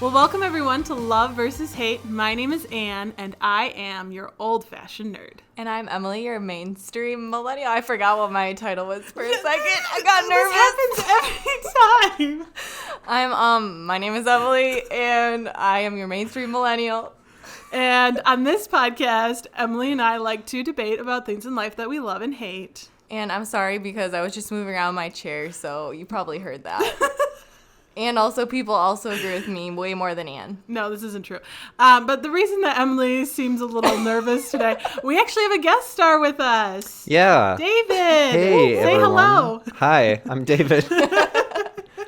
Well, welcome everyone to Love versus Hate. My name is Anne, and I am your old-fashioned nerd. And I'm Emily, your mainstream millennial. I forgot what my title was for a second. I got nervous. This happens every time. My name is Emily, and I am your mainstream millennial. And on this podcast, Emily and I like to debate about things in life that we love and hate. And I'm sorry because I was just moving around my chair, so you probably heard that. And also, people also agree with me way more than Anne. No, this isn't true. But the reason that Emily seems a little nervous today, we actually have a guest star with us. Yeah. David. Hey, say everyone. hello. Hi, I'm David.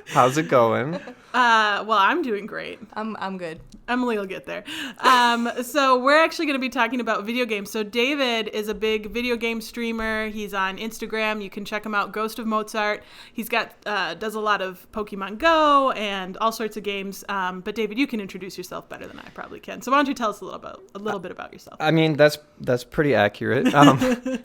How's it going? Well, I'm doing great. I'm good. Emily will get there. So we're actually going to be talking about video games. So David is a big video game streamer. He's on Instagram. You can check him out, GhostofMozart. He's got does a lot of Pokemon Go and all sorts of games. But David, you can introduce yourself better than I probably can. So why don't you tell us a little bit about yourself? I mean, that's pretty accurate.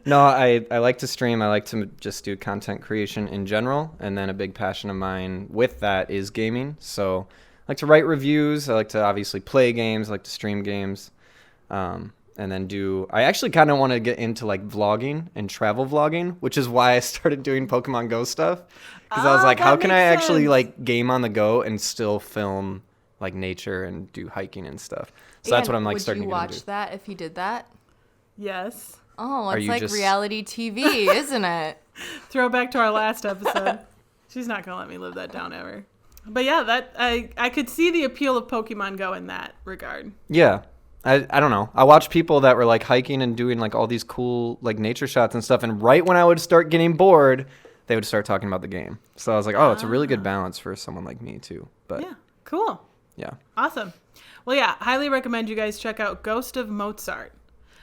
No, I like to stream. I like to just do content creation in general. And then a big passion of mine with that is gaming. So I like to write reviews. I like to obviously play games. I like to stream games. And then I actually kind of want to get into like vlogging and travel vlogging, which is why I started doing Pokemon Go stuff. Because I was like, how can I actually like game on the go and still film like nature and do hiking and stuff? So that's what I'm like starting to do. Would you watch that if he did that? Yes. Oh, it's like reality TV, isn't it? Throwback to our last episode. She's not going to let me live that down ever. But yeah, that I could see the appeal of Pokemon Go in that regard. Yeah. I don't know. I watched people that were like hiking and doing like all these cool like nature shots and stuff. And right when I would start getting bored, they would start talking about the game. So I was like, oh, it's a really good balance for someone like me too. But yeah, cool. Yeah. Awesome. Well, yeah, highly recommend you guys check out Ghost of Mozart.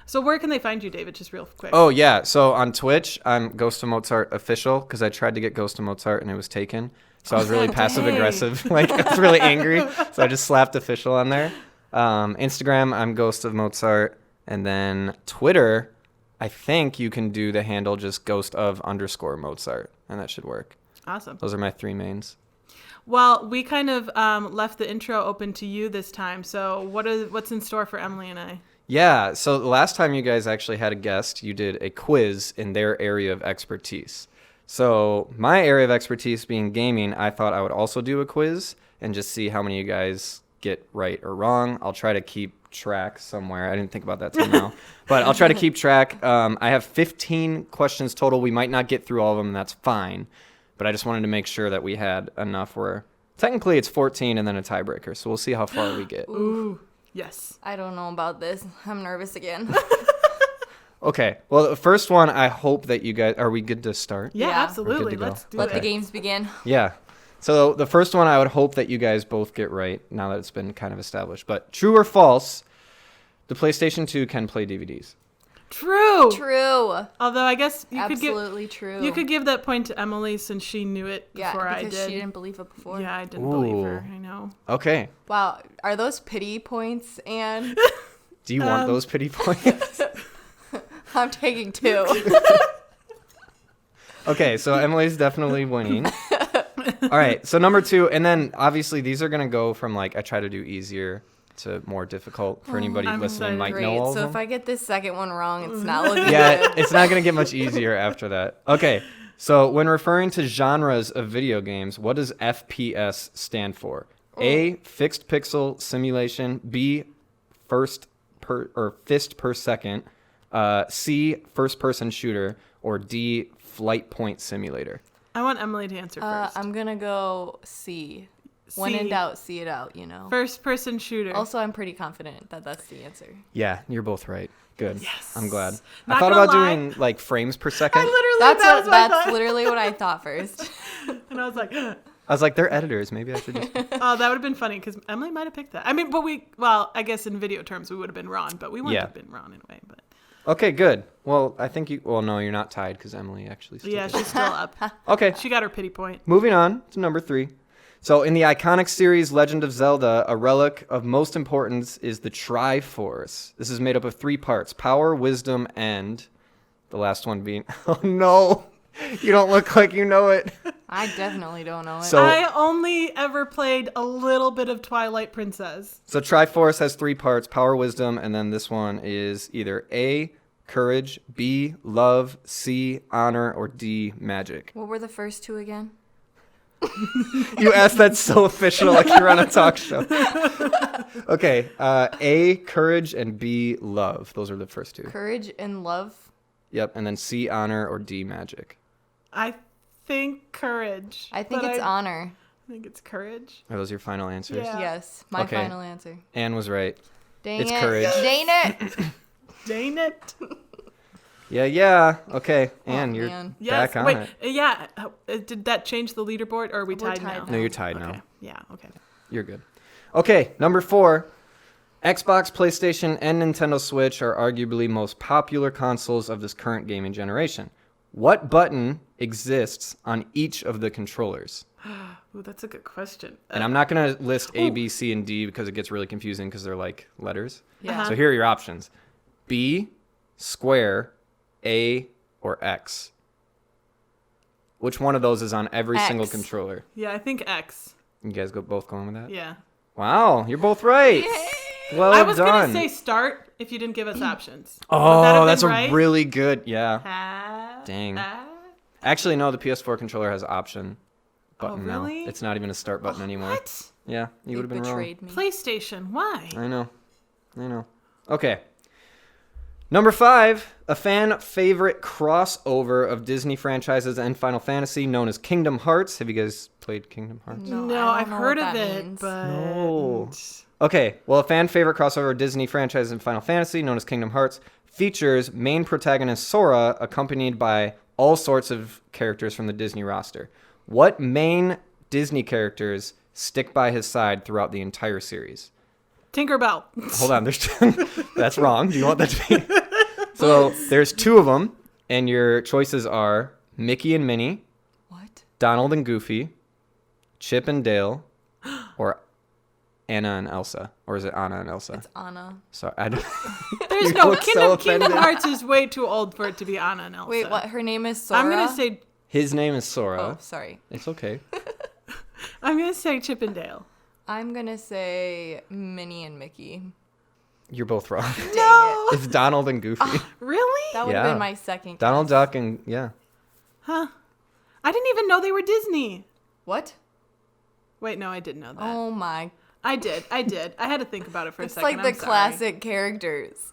So where can they find you, David? Just real quick. Oh, yeah. So on Twitch, I'm Ghost of Mozart official because I tried to get Ghost of Mozart and it was taken. So I was really passive aggressive. Like I was really angry. So I just slapped official on there. Instagram, I'm Ghost of Mozart. And then Twitter, I think you can do the handle just Ghost of _Mozart. And that should work. Awesome. Those are my three mains. Well, we kind of left the intro open to you this time. So what's in store for Emily and I? Yeah. So the last time you guys actually had a guest, you did a quiz in their area of expertise. So my area of expertise being gaming, I thought I would also do a quiz and just see how many of you guys get right or wrong. I'll try to keep track somewhere. I didn't think about that till now, but I'll try to keep track. I have 15 questions total. We might not get through all of them, and that's fine. But I just wanted to make sure that we had enough where technically it's 14 and then a tiebreaker. So we'll see how far we get. Ooh, yes. I don't know about this. I'm nervous again. Okay. Well, the first one, I hope that you guys... Are we good to start? Yeah, Yeah. absolutely. We're good to go. Let's do Let it. the games begin. Yeah. So the first one, I would hope that you guys both get right now that it's been kind of established. But true or false, the PlayStation 2 can play DVDs. True. True. Although I guess you Absolutely true. could give that point to Emily since she knew it before I did. because she didn't believe it before. Yeah, I didn't believe her. Ooh. I know. Okay. Wow. Are those pity points, Anne? Do you want those pity points? I'm taking 2. Okay, so Emily's definitely winning. All right, so number 2, and then obviously these are going to go from like I try to do easier to more difficult for anybody I'm listening excited. might Great. know all So of if them. I get this second one wrong, it's not looking Yeah, good. it's not going to get much easier after that. Okay, so when referring to genres of video games, what does FPS stand for? A, fixed pixel simulation. B, fist per second. C, first person shooter. Or D, flight point simulator. I want Emily to answer first. I'm going to go C. When in C. doubt, see it out, First person shooter. Also, I'm pretty confident that that's the answer. Yeah, you're both right. Good. Yes. I'm glad. Not I thought gonna about lie. doing like frames per second. That's That's literally what I thought first. And I was like, I was like, they're editors. Maybe I should just... oh, that would have been funny because Emily might have picked that. I mean, but I guess in video terms, we would have been wrong, but we wouldn't have been wrong in a way. But Okay, good. Well, I think you... Well, no, you're not tied because Emily actually still yeah, did. she's still up. Okay, She got her pity point. moving on to number 3. So in the iconic series Legend of Zelda, a relic of most importance is the Triforce. This is made up of 3 parts: power, wisdom, and the last one being... Oh, no! You don't look like you know it. I definitely don't know it. So- I only ever played a little bit of Twilight Princess. So Triforce has 3 parts: power, wisdom, and then this one is either A, courage, B, love, C, honor, or D, magic. What were the first 2 again? You asked that so official, like you're on a talk show. Okay, A, courage, and B, love. Those are the first 2. Courage and love. Yep, and then C, honor, or D, magic. I think courage. I think but it's I honor. think it's courage. Are those your final answers? Yeah. Yes, my Okay. final answer. Anne was right. Dang It's it. courage. Dang it. Dang it. Yeah. Okay, Anne, you're man. Yes. back on Wait. it. Yeah. Did that change the leaderboard, or are we We're tied tied now? now. No, you're tied Okay. now. Yeah. Okay. You're good. Okay, number 4. Xbox, PlayStation, and Nintendo Switch are arguably most popular consoles of this current gaming generation. What button exists on each of the controllers? Ooh, that's a good question. And I'm not going to list A, B, C, and D because it gets really confusing because they're like letters. Yeah. So here are your options. B, square, A, or X. Which one of those is on every X. single controller? Yeah, I think X. You guys both going with that? Yeah. Wow, you're both right. Well I was done. gonna say start if you didn't give us options. Would that have Oh, that's been a right? really good, yeah. Ah, Dang. ah. Actually, no, the PS4 controller has option button really? now. It's not even a start button anymore. What? Yeah, you They would have been wrong. betrayed me. PlayStation. Why? I know. Okay. Number 5, a fan favorite crossover of Disney franchises and Final Fantasy known as Kingdom Hearts. Have you guys played Kingdom Hearts? No, I don't I've know heard what of that it, means. but No. Okay, well, a fan favorite crossover of Disney franchises and Final Fantasy known as Kingdom Hearts features main protagonist Sora accompanied by all sorts of characters from the Disney roster. What main Disney characters stick by his side throughout the entire series? Tinkerbell. Hold on, there's that's wrong. Do you want that to be? So there's 2 of them, and your choices are Mickey and Minnie, What? Donald and Goofy, Chip and Dale, or Anna and Elsa. Or is it Anna and Elsa? It's Anna. So I don't. There's You no look so Kingdom offended. Hearts is way too old for it to be Anna and Elsa. Wait, what? Her name is Sora? I'm gonna say His name is Sora. Oh, sorry. It's okay. Chip and Dale. I'm gonna say Minnie and Mickey. You're both wrong. No. It's Donald and Goofy. Really? That would have Yeah. been my second. Donald guess. Duck and yeah. Huh? I didn't even know they were Disney. What? Wait, no, I didn't know that. Oh my. I did. I had to think about it for a It's second. like the I'm sorry. classic characters.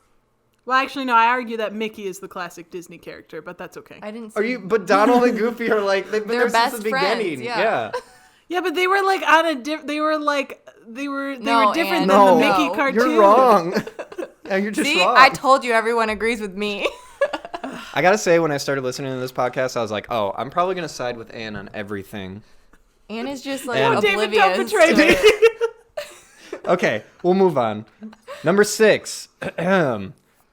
Well, actually, no. I argue that Mickey is the classic Disney character, but that's okay. I didn't. Are see- you? But Donald and Goofy are like they've been They're there since best the friends, beginning. yeah. Yeah, but they were like on a they were like they were No, different Anne. than No, the Mickey no. cartoon. You're wrong. Yeah, you're just See, wrong. I told you everyone agrees with me. I gotta say, when I started listening to this podcast, I was like, oh, I'm probably gonna side with Anne on everything. Anne is just like And- Oh, David, oblivious. don't betray to me. it. Okay, we'll move on. Number 6.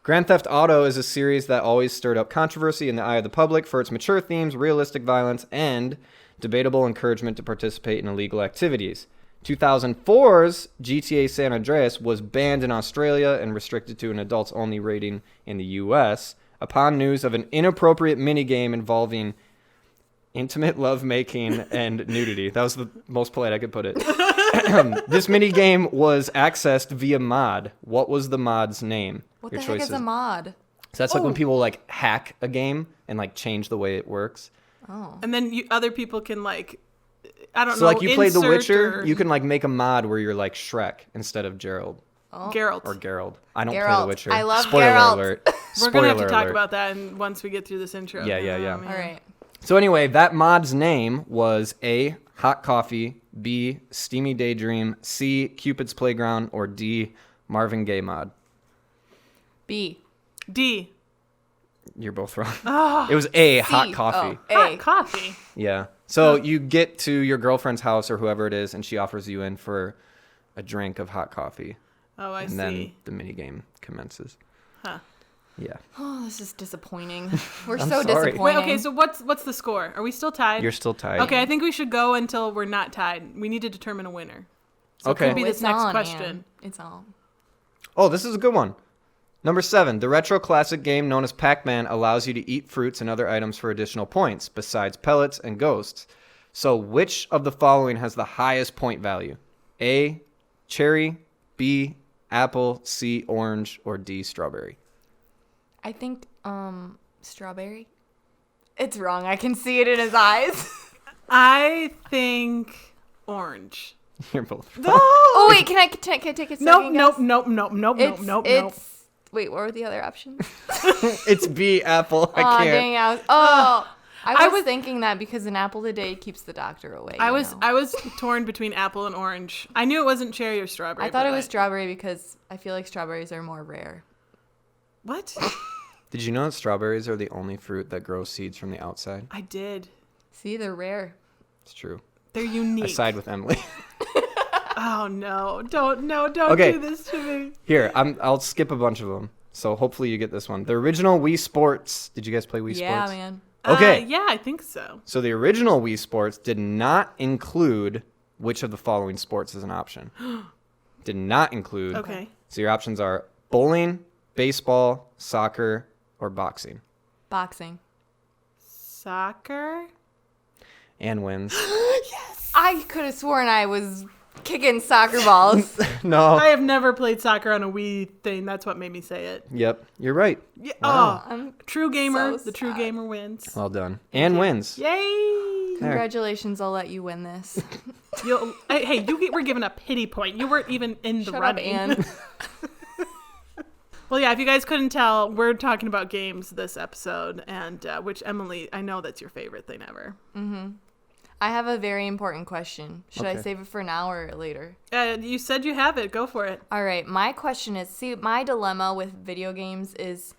Grand Theft Auto is a series that always stirred up controversy in the eye of the public for its mature themes, realistic violence, and debatable encouragement to participate in illegal activities. 2004's GTA San Andreas was banned in Australia and restricted to an adults-only rating in the US upon news of an inappropriate minigame involving intimate lovemaking and nudity. That was the most polite I could put it. This minigame was accessed via mod. What was the mod's name? What Your the heck is choices. a mod? So that's like when Oh. people like hack a game and like change the way it works. Oh. And then other people can like, I don't So know. like you played The insert Witcher, or you can like make a mod where you're like Shrek instead of Gerald Geralt. or Gerald. I don't play Geralt. The Witcher. I love Spoiler Geralt. alert. We're gonna have to Spoiler talk alert. about that once we get through this intro. Yeah. man. All right. So anyway, that mod's name was A, Hot Coffee, B, Steamy Daydream, C, Cupid's Playground, or D, Marvin Gaye mod. B. D. You're both wrong. Oh, It was A, C. Hot Coffee. Oh, hot A. coffee. Yeah. So you get to your girlfriend's house or whoever it is, and she offers you in for a drink of hot coffee. Oh, I And see. then the minigame commences. Huh. Yeah. Oh, this is disappointing. We're I'm so sorry. disappointing. Wait, okay, so what's the score? Are we still tied? You're still tied. Okay, I think we should go until we're not tied. We need to determine a winner. So Okay. it could be Oh, this it's next on, question. Anne. It's on. Oh, this is a good one. Number 7. The retro classic game known as Pac-Man allows you to eat fruits and other items for additional points, besides pellets and ghosts. So which of the following has the highest point value? A, cherry, B, apple, C, orange, or D, strawberry? I think strawberry. It's wrong. I can see it in his eyes. I think orange. You're both wrong. No! Oh wait, can I take a second Nope. It's wait, what were the other options? It's B, apple. I Oh can't. dang! I was thinking that because an apple a day keeps the doctor away. I you know? was torn between apple and orange. I knew it wasn't cherry or strawberry. I thought but it was strawberry because I feel like strawberries are more rare. What? Did you know that strawberries are the only fruit that grows seeds from the outside? I did. See, they're rare. It's true. They're unique. I side with Emily. Oh no! Don't Okay. do this to me. Here, I'll skip a bunch of them. So hopefully you get this one. The original Wii Sports. Did you guys play Wii Yeah, Sports? man. Okay. Yeah, I think so. So the original Wii Sports did not include which of the following sports is an option. Did not include. Okay. So your options are bowling, baseball, soccer, or boxing. Boxing. Soccer. And wins. Yes. I could have sworn I was kicking soccer balls. No. I have never played soccer on a Wii thing. That's what made me say it. Yep, you're right. Yeah. Wow. Oh, true gamer. so The true sad. gamer wins. Well done. And wins. Yay! Congratulations, I'll let you win this. We're giving a pity point. You weren't even in the Shut up, running. Anne. Well, yeah, if you guys couldn't tell, we're talking about games this episode, and which, Emily, I know that's your favorite thing ever. I have a very important question. Should I Okay. save it for now or later? You said you have it. Go for it. All right, my question is, my dilemma with video games is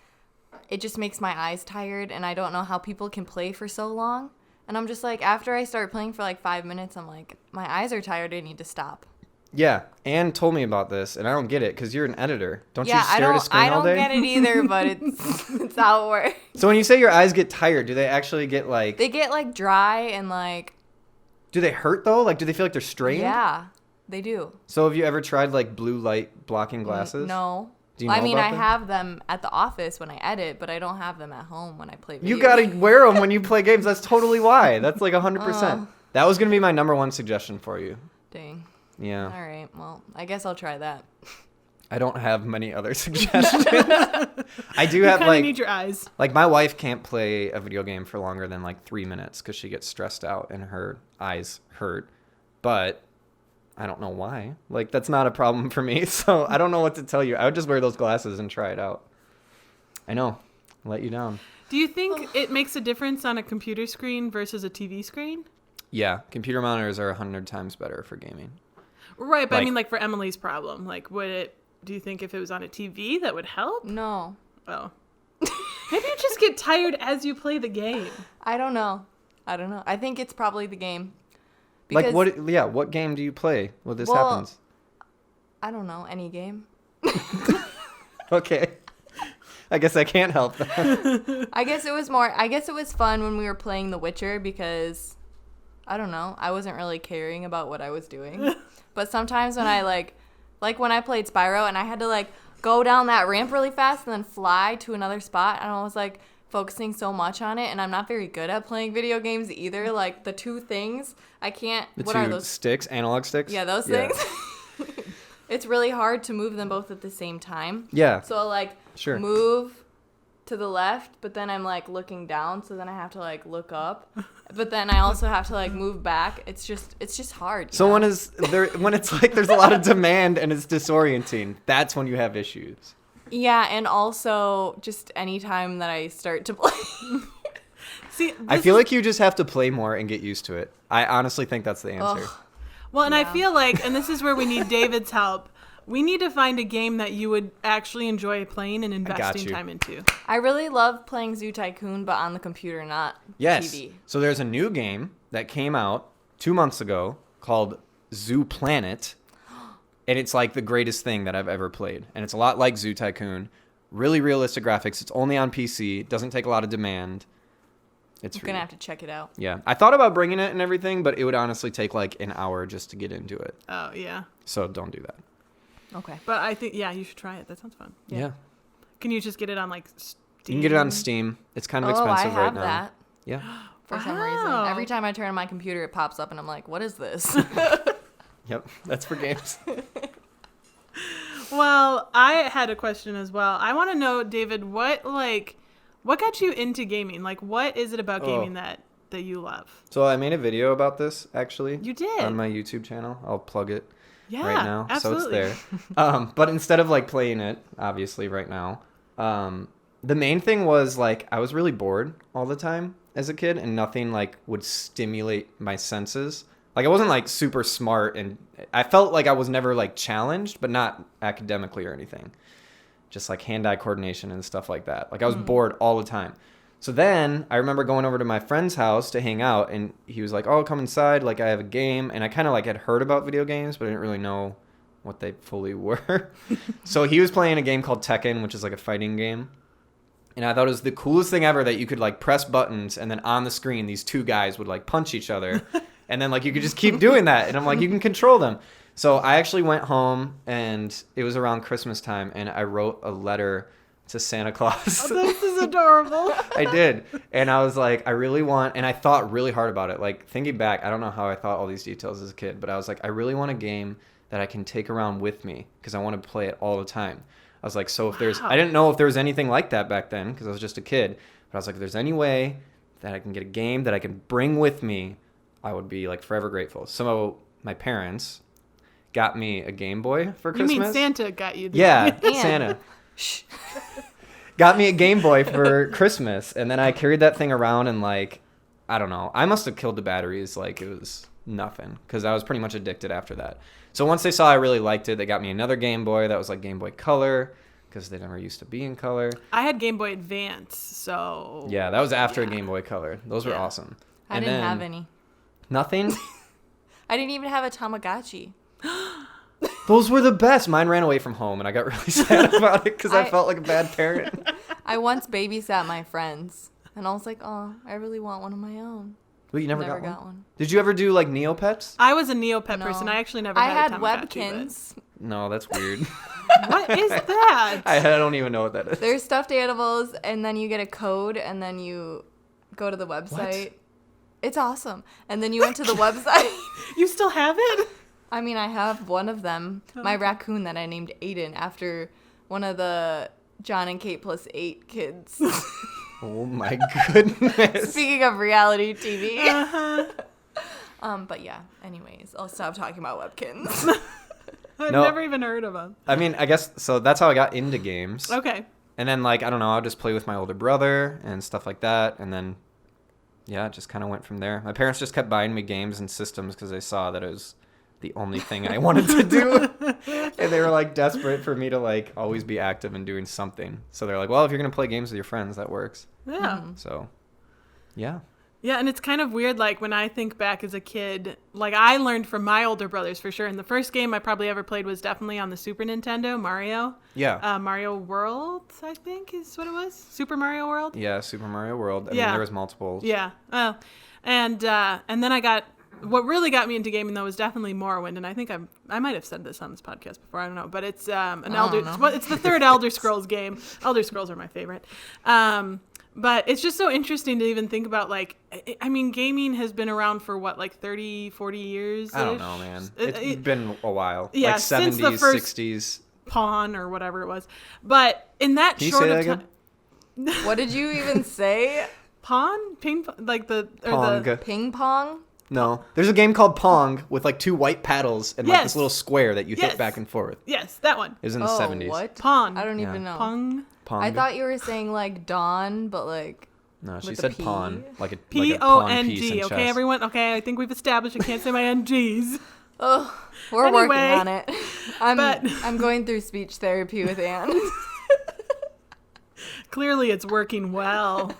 it just makes my eyes tired, and I don't know how people can play for so long. And I'm just like, after I start playing for like 5 minutes, I'm like, my eyes are tired, I need to stop. Yeah, Anne told me about this, and I don't get it because you're an editor. Don't you I stare at a screen all day? don't get it either, but it's how it works. So when you say your eyes get tired, do they actually get like... They get like dry and like, Do they hurt though? Like, do they feel like they're strained? yeah, they do. So have you ever tried like blue light blocking glasses? No. Do you know I mean, about I them? have them at the office when I edit, but I don't have them at home when I play video You gotta games. wear them when you play games. That's totally why. That's like 100%. That was gonna be my number one suggestion for you. Dang. Yeah. All right. Well, I guess I'll try that. I don't have many other suggestions. I do You have kind of like need your eyes. like my wife can't play a video game for longer than like 3 minutes because she gets stressed out and her eyes hurt. But I don't know why. Like that's not a problem for me. So I don't know what to tell you. I would just wear those glasses and try it out. I know. Let you down. Do you think it makes a difference on a computer screen versus a TV screen? Yeah, computer monitors are 100 times better for gaming. Right, but I Like- mean, like for Emily's problem, like do you think if it was on a TV that would help? No. Oh. Maybe you just get tired as you play the game. I don't know. I think it's probably the game. Like what? Yeah, what game do you play when this Well, happens? I don't know. Any game. Okay, I guess I can't help that. I guess it was fun when we were playing The Witcher because, I don't know, I wasn't really caring about what I was doing. But sometimes when I like when I played Spyro and I had to like go down that ramp really fast and then fly to another spot, and I was like focusing so much on it, and I'm not very good at playing video games either. Like the two things, I can't. The What two are those? sticks, analog sticks. Yeah, those things. It's really hard to move them both at the same time. Yeah. So I'll like Sure. move to the left, but then I'm like looking down, so then I have to like look up. But then I also have to like move back. It's just hard. you So know? when it's like there's a lot of demand and it's disorienting, that's when you have issues. Yeah, and also just any time that I start to play. See, I feel like you just have to play more and get used to it. I honestly think that's the answer. well, and I Yeah. feel like, and this is where we need David's help. We need to find a game that you would actually enjoy playing and investing you. time into. I really love playing Zoo Tycoon, but on the computer, not Yes. TV. So there's a new game that came out 2 months ago called Zoo Planet. And it's like the greatest thing that I've ever played. And it's a lot like Zoo Tycoon. Really realistic graphics. It's only on PC. Doesn't take a lot of demand. It's I'm free. gonna have to check it out. Yeah. I thought about bringing it and everything, but it would honestly take like an hour just to get into it. Oh, yeah. So don't do that. Okay. But I think, yeah, you should try it. That sounds fun. Yeah. Can you just get it on like Steam? You can get it on Steam. It's kind of Oh, I expensive have right now. that. Yeah. for some reason. Wow. Every time I turn on my computer, it pops up, and I'm like, what is this? Yep, that's for games. Well, I had a question as well. I want to know, David, what got you into gaming? Like, what is it about gaming that you love? So I made a video about this, actually. You did? On my YouTube channel. I'll plug it Yeah, right now. absolutely. So it's there. But instead of like playing it, obviously right now, the main thing was like I was really bored all the time as a kid, and nothing like would stimulate my senses. Like I wasn't like super smart, and I felt like I was never like challenged, but not academically or anything. Just like hand-eye coordination and stuff like that. Like I was bored all the time. So then I remember going over to my friend's house to hang out, and he was like, "Oh, come inside. Like I have a game." And I kind of like had heard about video games, but I didn't really know what they fully were. So he was playing a game called Tekken, which is like a fighting game. And I thought it was the coolest thing ever that you could like press buttons, and then on the screen these two guys would like punch each other. And then like you could just keep doing that. And I'm like, you can control them. So I actually went home, and it was around Christmas time, and I wrote a letter to Santa Claus. Oh, this is adorable. I did. And I was like, I really want, and I thought really hard about it. Like thinking back, I don't know how I thought all these details as a kid, but I was like, I really want a game that I can take around with me because I want to play it all the time. I was like, so if there's, I didn't know if there was anything like that back then because I was just a kid, but I was like, if there's any way that I can get a game that I can bring with me, I would be like forever grateful. So my parents got me a Game Boy for Christmas. You mean Santa got you? Yeah, Santa. Shh. Got me a Game Boy for Christmas, and then I carried that thing around, and like, I don't know, I must have killed the batteries like it was nothing because I was pretty much addicted after that. So once they saw I really liked it, they got me another Game Boy that was like Game Boy Color because they never used to be in color. I had Game Boy Advance, so Yeah, that was after a Game Boy Color. Those were Yeah. awesome. I And didn't then have any. Nothing? I didn't even have a Tamagotchi. Those were the best. Mine ran away from home, and I got really sad about it because I felt like a bad parent. I once babysat my friends, and I was like, oh, I really want one of my own. Wait, you never, Never got one? Did you ever do like Neopets? I was a Neopet No. person. I actually never I had had a Tamagotchi, Webkins. No, that's weird. but- What is that? I don't even know what that is. They're stuffed animals, and then you get a code, and then you go to the website. It's awesome. And then you went to the website. You still have it? I mean, I have one of them, my raccoon that I named Aiden after one of the John and Kate plus 8 kids. Oh my goodness. Speaking of reality TV. Uh-huh. But yeah, anyways, I'll stop talking about Webkins. I've No. never even heard of them. I mean, I guess, so that's how I got into games. Okay. And then, like, I don't know, I'll just play with my older brother and stuff like that. And then, yeah, it just kind of went from there. My parents just kept buying me games and systems because they saw that it was the only thing I wanted to do. And they were, like, desperate for me to, like, always be active and doing something. So they're like, well, if you're going to play games with your friends, that works. Yeah. So, yeah. Yeah, and it's kind of weird, like, when I think back as a kid, like, I learned from my older brothers, for sure. And the first game I probably ever played was definitely on the Super Nintendo, Mario. Yeah. Mario World, I think, is what it was. Super Mario World? Yeah, Super Mario World. I mean, Yeah. there was multiples. Yeah. Oh. And then I got, what really got me into gaming, though, was definitely Morrowind. And I think I might have said this on this podcast before, I don't know. But it's it's the third Elder Scrolls game. Elder Scrolls are my favorite. But it's just so interesting to even think about, like, I mean, gaming has been around for what, like 30, 40 years? I don't know, man. It's been a while. Yeah, like since 70s, the first 60s. Pawn or whatever it was. But in that Can you short say of that time. What did you even say? Pawn? Ping pong? Like the. Or Pong. the Ping pong? No. There's a game called Pong with like two white paddles and like Yes. this little square that you Yes. hit back and forth. yes, that one. It was in the Oh, 70s. what? Pawn. I don't Yeah. even know. Pong. Pong. I thought you were saying like Dawn, but like No, she with a said P? pawn. Like a pawn piece P-O-N-G. in Okay, chess. everyone. Okay, I think we've established I can't say my NGs. oh, we're Anyway, working on it. but- I'm going through speech therapy with Anne. Clearly, it's working well.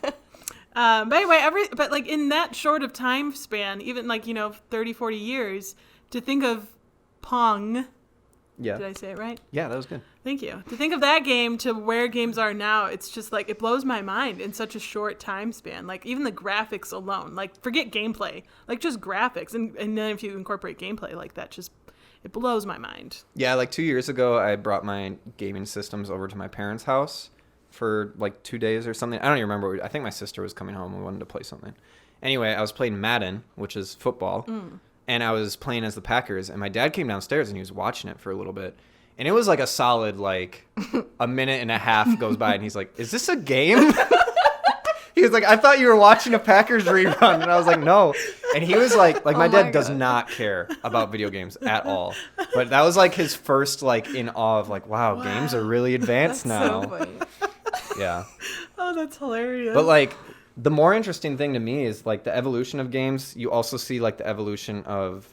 But anyway, but like in that short of time span, even like, 30, 40 years, to think of Pong. Yeah. Did I say it right? Yeah, that was good. Thank you. To think of that game to where games are now, it's just like, it blows my mind in such a short time span. Like, even the graphics alone, like, forget gameplay, like, just graphics. And then if you incorporate gameplay like that, just, it blows my mind. Yeah, like 2 years ago, I brought my gaming systems over to my parents' house for like 2 days or something. I don't even remember. I think my sister was coming home and wanted to play something. Anyway, I was playing Madden, which is football, and I was playing as the Packers, and my dad came downstairs and he was watching it for a little bit. And it was like a solid, like, a minute and a half goes by, and he's like, is this a game? He was like, I thought you were watching a Packers rerun. And I was like, no. And he was like my dad does not care about video games at all. But that was like his first, like, in awe of, like, wow, games are really advanced now. So funny. Yeah. Oh, that's hilarious. But, like, the more interesting thing to me is, like, the evolution of games. You also see, like, the evolution of,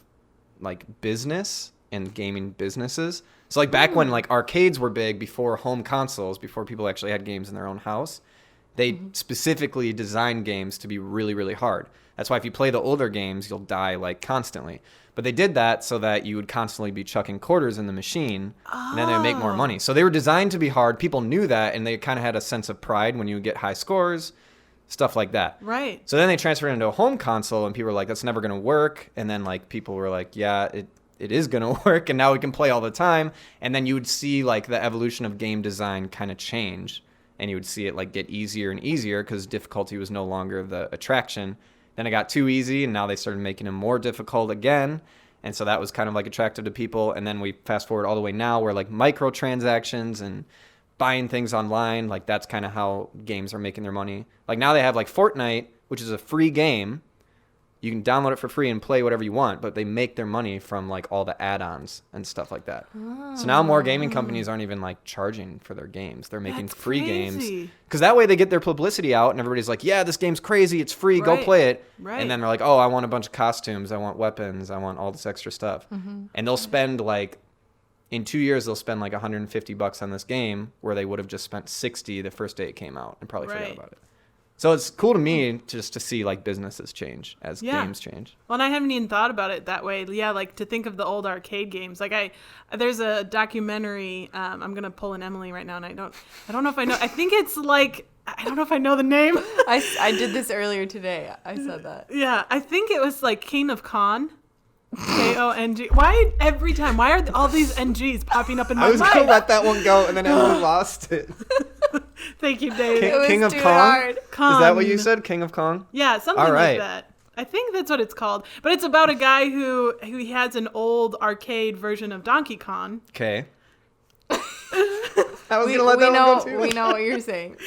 like, business and gaming businesses. So, like, back when, like, arcades were big before home consoles, before people actually had games in their own house, they specifically designed games to be really, really hard. That's why if you play the older games, you'll die, like, constantly. But they did that so that you would constantly be chucking quarters in the machine, and then they would make more money. So they were designed to be hard. People knew that, and they kind of had a sense of pride when you would get high scores, stuff like that. Right. So then they transferred into a home console, and people were like, that's never going to work. And then, like, people were like, yeah, it is going to work, and now we can play all the time. And then you would see, like, the evolution of game design kind of change, and you would see it, like, get easier and easier because difficulty was no longer the attraction. Then it got too easy, and now they started making them more difficult again. And so that was kind of, like, attractive to people. And then we fast forward all the way now where, like, microtransactions and buying things online, like, that's kind of how games are making their money. Like, now they have, like, Fortnite, which is a free game. You can download it for free and play whatever you want, but they make their money from, like, all the add-ons and stuff like that. Oh. So now more gaming companies aren't even, like, charging for their games. They're making free games. Because that way they get their publicity out and everybody's like, yeah, this game's crazy. It's free. Go play it. Right. And then they're like, oh, I want a bunch of costumes. I want weapons. I want all this extra stuff. Mm-hmm. And they'll spend, like, in 2 years, they'll spend, like, $150 on this game where they would have just spent $60 the first day it came out and probably forgot about it. So it's cool to me just to see, like, businesses change as games change. Well, and I haven't even thought about it that way. Yeah, like, to think of the old arcade games. Like, there's a documentary. I'm gonna pull an Emily right now, and I don't know if I know. I think it's like, I don't know if I know the name. I did this earlier today. I said that. Yeah, I think it was like King of Con. K-O-N-G. Why every time? Why are all these NGs popping up in my mind? I was going to let that one go, and then Emily lost it. Thank you, Dave. King of Kong? Kong? Is that what you said? King of Kong? Yeah, something like that. I think that's what it's called. But it's about a guy who has an old arcade version of Donkey Kong. Okay. I was going to let that one go, too. We know what you're saying.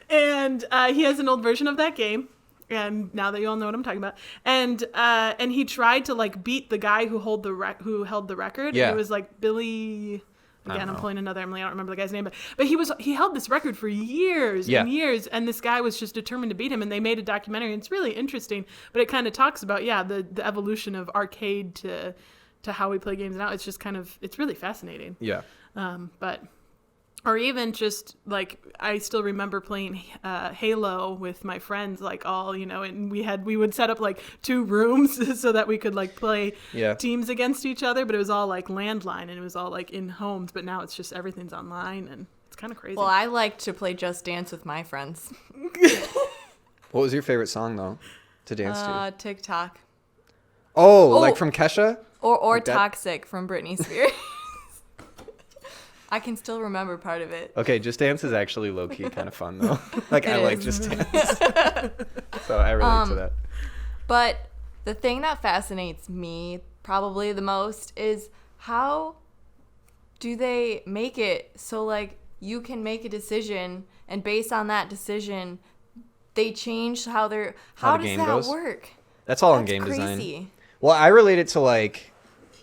And he has an old version of that game. And now that you all know what I'm talking about, and he tried to, like, beat the guy who held the record. Yeah. And it was like Billy. Again, I'm pulling another Emily. I don't remember the guy's name, but he held this record for years and years, and this guy was just determined to beat him. And they made a documentary. And it's really interesting, but it kind of talks about the evolution of arcade to how we play games now. It's just it's really fascinating. Yeah. Or even just, like, I still remember playing Halo with my friends, like, all, and we would set up, like, 2 rooms so that we could, like, play teams against each other, but it was all, like, landline, and it was all, like, in homes, but now it's just everything's online, and it's kind of crazy. Well, I like to play Just Dance with my friends. What was your favorite song, though, to dance to? TikTok. Oh, like from Kesha? Or like Toxic from Britney Spears. I can still remember part of it. Okay, Just Dance is actually low-key kind of fun, though. Like, I like Just Dance. So I relate to that. But the thing that fascinates me probably the most is how do they make it so, like, you can make a decision, and based on that decision, they change how does that work? That's all in game design. Crazy. Well, I relate it to, like,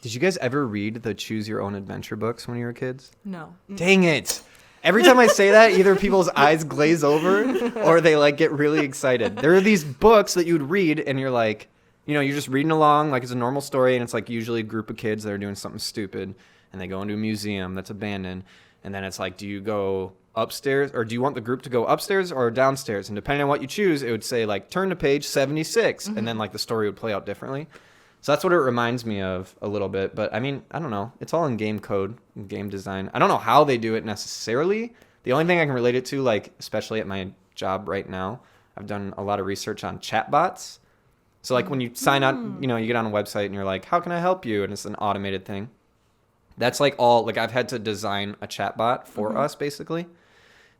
did you guys ever read the Choose Your Own Adventure books when you were kids? No. Dang it. Every time I say that, either people's eyes glaze over or they, like, get really excited. There are these books that you would read and you're like, you're just reading along like it's a normal story, and it's, like, usually a group of kids that are doing something stupid and they go into a museum that's abandoned, and then it's like, do you go upstairs, or do you want the group to go upstairs or downstairs? And depending on what you choose, it would say, like, turn to page 76, and then, like, the story would play out differently. So that's what it reminds me of a little bit. But, I mean, I don't know. It's all in game code and game design. I don't know how they do it necessarily. The only thing I can relate it to, like, especially at my job right now, I've done a lot of research on chatbots. So, like, when you sign up, you get on a website and you're like, how can I help you? And it's an automated thing. That's, like, I've had to design a chatbot for us, basically.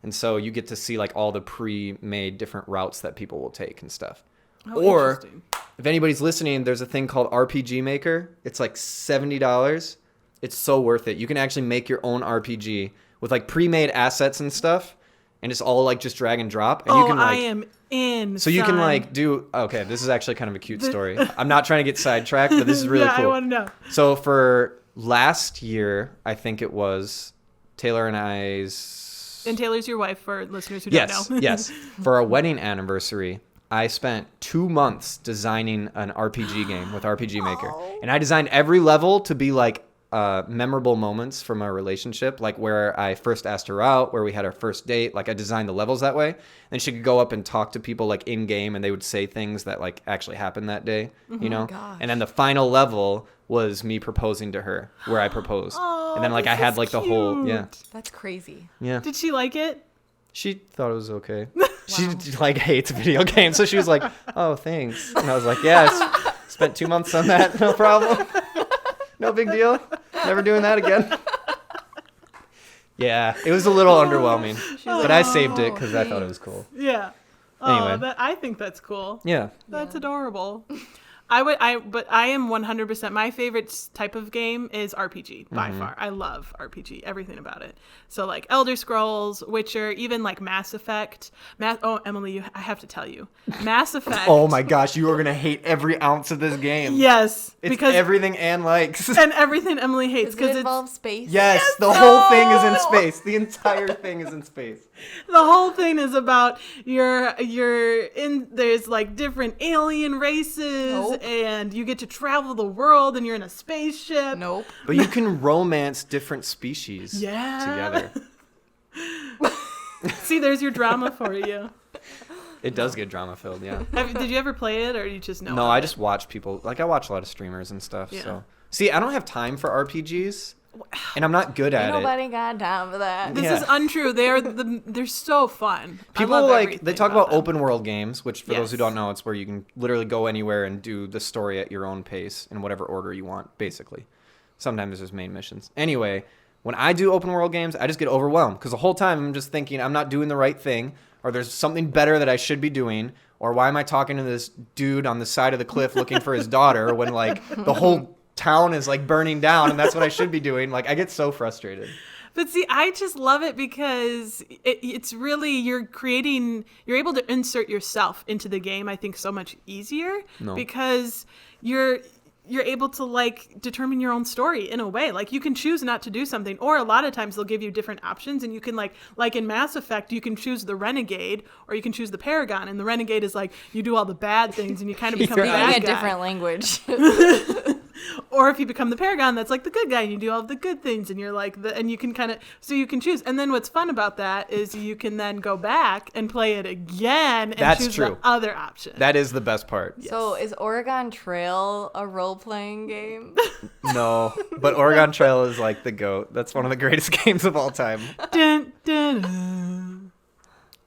And so you get to see, like, all the pre-made different routes that people will take and stuff. Oh, or interesting. if anybody's listening, there's a thing called RPG Maker. It's like $70. It's so worth it. You can actually make your own RPG with like pre-made assets and stuff, and it's all like just drag and drop. And you can I like, am in. so you can son. like do. Okay, this is actually kind of a cute story. I'm not trying to get sidetracked, but this is really yeah, cool. I want to know. So for last year, I think it was Taylor and I's. And Taylor's your wife for listeners who Yes, don't know. yes. For our wedding anniversary, I spent 2 months designing an RPG game with RPG Maker. And I designed every level to be like memorable moments from our relationship, like where I first asked her out, where we had our first date. Like I designed the levels that way. And she could go up and talk to people like in game, and they would say things that like actually happened that day, you know? gosh. And then the final level was me proposing to her, where I proposed. Oh, and then like I this had is like the whole, yeah. That's crazy. Yeah. Did she like it? She thought it was okay. She like hates video games, so she was like, "Oh, thanks." And I was like, "Yes, spent 2 months on that. No problem. No big deal. Never doing that again." Yeah, it was a little underwhelming, but I saved it because I thought it was cool. Yeah. Oh, Anyway. I think that's cool. Yeah. That's adorable. But I am 100%. My favorite type of game is RPG by far. I love RPG, everything about it. So like Elder Scrolls, Witcher, even like Mass Effect. Oh, Emily, I have to tell you, Mass Effect. Oh my gosh, you are gonna hate every ounce of this game. Yes, It's because everything Anne likes. and everything Emily hates Does it because involve space? Yes, the whole thing is in space. The entire thing is in space. the whole thing is about you're in. There's like different alien races, Nope. and you get to travel the world, and you're in a spaceship. Nope. But you can romance different species Yeah. together. See, there's your drama for you. It does get drama filled, yeah. Did you ever play it, or you just know? No, of I it? just watch people. Like I watch a lot of streamers and stuff. Yeah. So see, I don't have time for RPGs, and I'm not good at Ain't it. nobody got time for that. This Yeah. is untrue. They're so fun. I People love like everything they talk about them. open world games, which for those who Yes. don't know, it's where you can literally go anywhere and do the story at your own pace in whatever order you want, basically. Sometimes there's main missions. Anyway, when I do open world games, I just get overwhelmed because the whole time I'm just thinking I'm not doing the right thing, or there's something better that I should be doing, or why am I talking to this dude on the side of the cliff looking for his daughter when like the whole town is like burning down and that's what I should be doing. Like I get so frustrated. But see, I just love it because it's really you're able to insert yourself into the game. I think so much easier because you're able to like determine your own story in a way. Like you can choose not to do something, or a lot of times they'll give you different options, and you can like in Mass Effect, you can choose the Renegade or you can choose the Paragon, and the Renegade is like you do all the bad things and you kind of become the You're bad Speaking a guy. different language. Or if you become the Paragon, that's like the good guy and you do all the good things and you're like and you can kind of, so you can choose. And then what's fun about that is you can then go back and play it again and That's choose true. the other option. That is the best part. So is Oregon Trail a role-playing game? No, but Oregon Trail is like the GOAT. That's one of the greatest games of all time. Dun, dun, dun.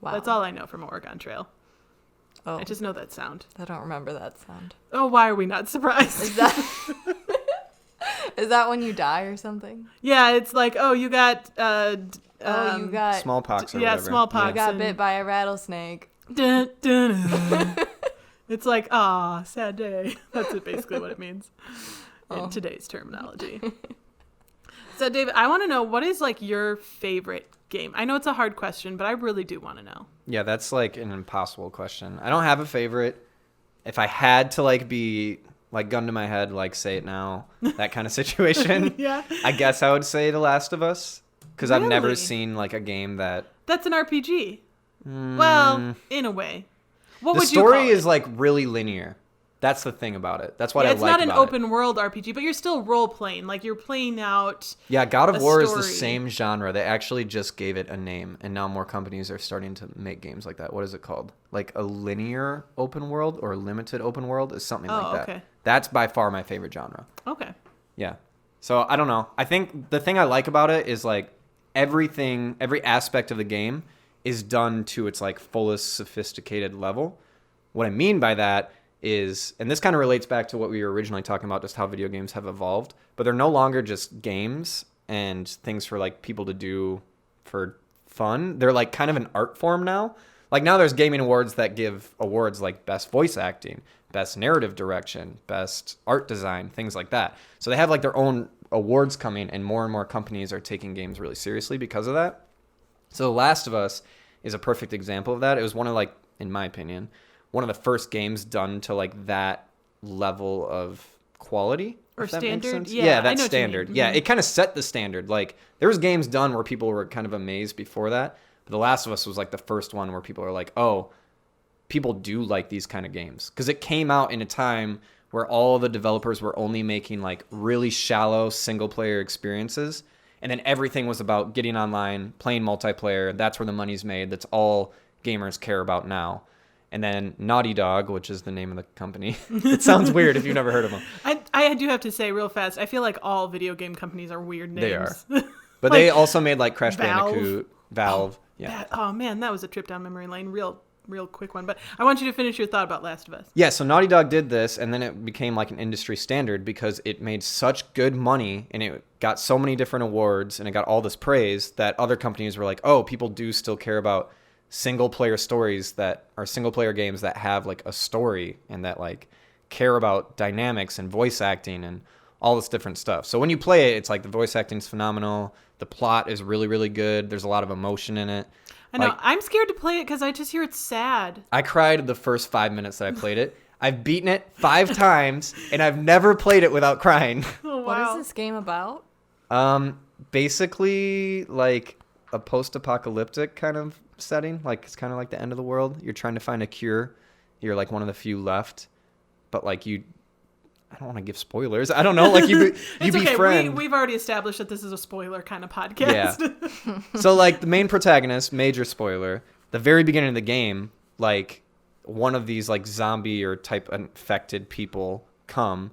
Wow. That's all I know from Oregon Trail. Oh, I just know that sound. I don't remember that sound. Oh, why are we not surprised? Is that is that when you die or something? Yeah, it's like, oh, you got, You got Smallpox or yeah, whatever. smallpox. you got and- bit by a rattlesnake. Dun, dun, dun. It's like, ah, sad day. That's basically what it means in today's terminology. So, David, I want to know, what is like your favorite game? I know it's a hard question, but I really do want to know. Yeah, that's like an impossible question. I don't have a favorite. If I had to like be like gun to my head, like say it now, that kind of situation, Yeah. I guess I would say The Last of Us because I've never Really? seen like a game that That's an RPG. Well, in a way. What the would you call story it? is like really linear. That's the thing about it. That's what Yeah, I it's like not an about it. open world RPG, but you're still role playing. Like you're playing out. Yeah, God of a War is the story. same genre. They actually just gave it a name, and now more companies are starting to make games like that. What is it called? Like a linear open world or limited open world is something Oh, like that. okay. That's by far my favorite genre. Okay. Yeah. So I don't know. I think the thing I like about it is like everything, every aspect of the game is done to its like fullest sophisticated level. What I mean by that is, and this kind of relates back to what we were originally talking about, just how video games have evolved, but they're no longer just games and things for like people to do for fun. They're like kind of an art form now. Like now there's gaming awards that give awards like best voice acting, best narrative direction, best art design, things like that. So they have like their own awards coming, and more companies are taking games really seriously because of that. So The Last of Us is a perfect example of that. It was one of like, in my opinion, one of the first games done to like that level of quality. Or if that makes standard? sense. Yeah, I that's know what you standard. mean. Yeah, Mhm. it kind of set the standard. Like there was games done where people were kind of amazed before that. But The Last of Us was like the first one where people are like, oh, people do like these kind of games. Because it came out in a time where all the developers were only making like really shallow single player experiences. And then everything was about getting online, playing multiplayer. That's where the money's made. That's all gamers care about now. And then Naughty Dog, which is the name of the company. It sounds weird if you've never heard of them. I do have to say real fast, I feel like all video game companies are weird names. They are. But Like, they also made like Crash Valve. Bandicoot, Valve. Yeah. Oh man, that was a trip down memory lane. Real quick one. But I want you to finish your thought about Last of Us. Yeah, so Naughty Dog did this, and then it became like an industry standard because it made such good money, and it got so many different awards, and it got all this praise that other companies were like, oh, people do still care about single player stories that are single player games that have like a story and that like care about dynamics and voice acting and all this different stuff. So when you play it, it's like the voice acting's phenomenal. The plot is really, really good. There's a lot of emotion in it. I know. Like, I'm scared to play it because I just hear it's sad. I cried the first 5 minutes that I played it. I've beaten it 5 times, and I've never played it without crying. Oh, What wow. is this game about? Basically, like a post-apocalyptic kind of setting. Like it's kind of like the end of the world. You're trying to find a cure. You're like one of the few left, but like I don't want to give spoilers. I don't know. Like you It's okay. befriend. We've already established that this is a spoiler kind of podcast. Yeah. So like the main protagonist, major spoiler, the very beginning of the game, like one of these like zombie or type infected people come,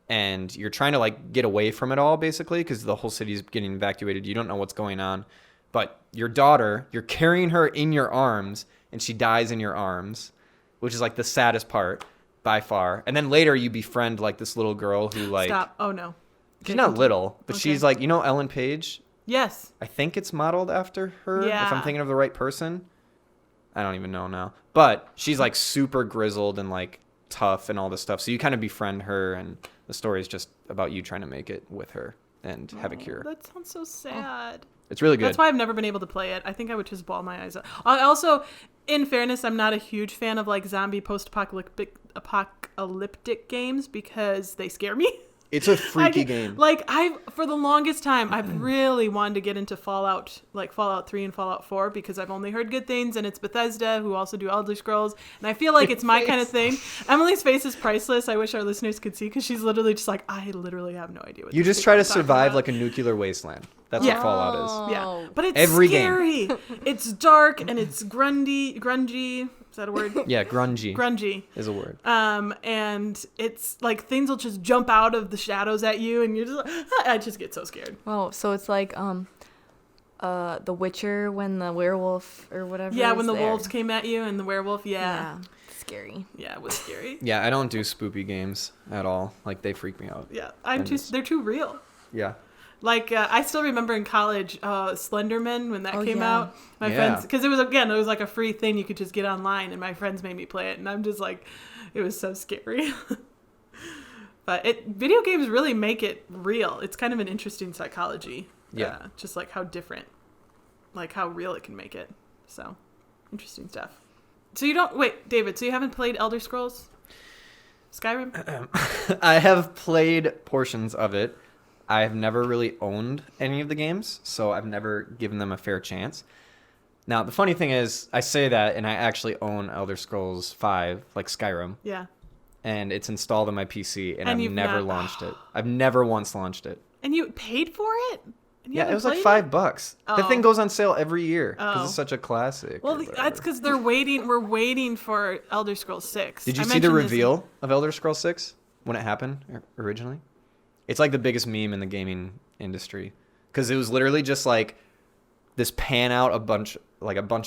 and you're trying to like get away from it all basically because the whole city is getting evacuated. You don't know what's going on, but your daughter, you're carrying her in your arms, and she dies in your arms, which is like the saddest part by far. And then later you befriend like this little girl who like Stop. Oh no. she's not little, but Okay. she's like, you know, Ellen Page. Yes. I think it's modeled after her, Yeah. if I'm thinking of the right person. I don't even know now. But she's like super grizzled and like tough and all this stuff. So you kind of befriend her, and the story is just about you trying to make it with her and have a cure. That sounds so sad. It's really good. That's why I've never been able to play it. I think I would just bawl my eyes out. I also, in fairness, I'm not a huge fan of like zombie post-apocalyptic games because they scare me. It's a freaky game. Like for the longest time, I've really wanted to get into Fallout, like Fallout 3 and Fallout 4, because I've only heard good things, and it's Bethesda who also do Elder Scrolls, and I feel like it's my kind of thing. Emily's face is priceless. I wish our listeners could see, because she's literally just like, I literally have no idea what You this just thing try to is talking survive about. like a nuclear wasteland. That's Yeah. what Fallout is. Yeah, but it's Every game. scary. It's dark and it's grungy. Is that a word? Yeah, grungy Grungy. is a word. And it's like things will just jump out of the shadows at you, and you're just like, I just get so scared. Oh, so it's like The Witcher when the werewolf or whatever. Yeah, is when the there. wolves came at you and the werewolf. Yeah, Scary. yeah, it was scary. Yeah, I don't do spoopy games at all. Like they freak me out. Yeah, Goodness. they're too real. Yeah. Like I still remember in college, Slenderman when that came yeah. out. My Yeah. friends, because it was like a free thing you could just get online, and my friends made me play it, and I'm just like, it was so scary. But video games really make it real. It's kind of an interesting psychology. Yeah. Just like how different, like how real it can make it. So interesting stuff. So wait, David. So you haven't played Elder Scrolls, Skyrim? I have played portions of it. I've never really owned any of the games, so I've never given them a fair chance. Now, the funny thing is, I say that, and I actually own Elder Scrolls 5, like Skyrim, Yeah. and it's installed on my PC, and And I've you've never not- launched it. I've never once launched it. And you paid for it? And you Yeah, it haven't was like played $5. The Oh. thing goes on sale every year because Oh. it's such a classic. Well, or whatever. that's because we're waiting for Elder Scrolls 6. Did I you see the mentioned this- reveal of Elder Scrolls 6 when it happened originally? It's like the biggest meme in the gaming industry because it was literally just like this pan out a bunch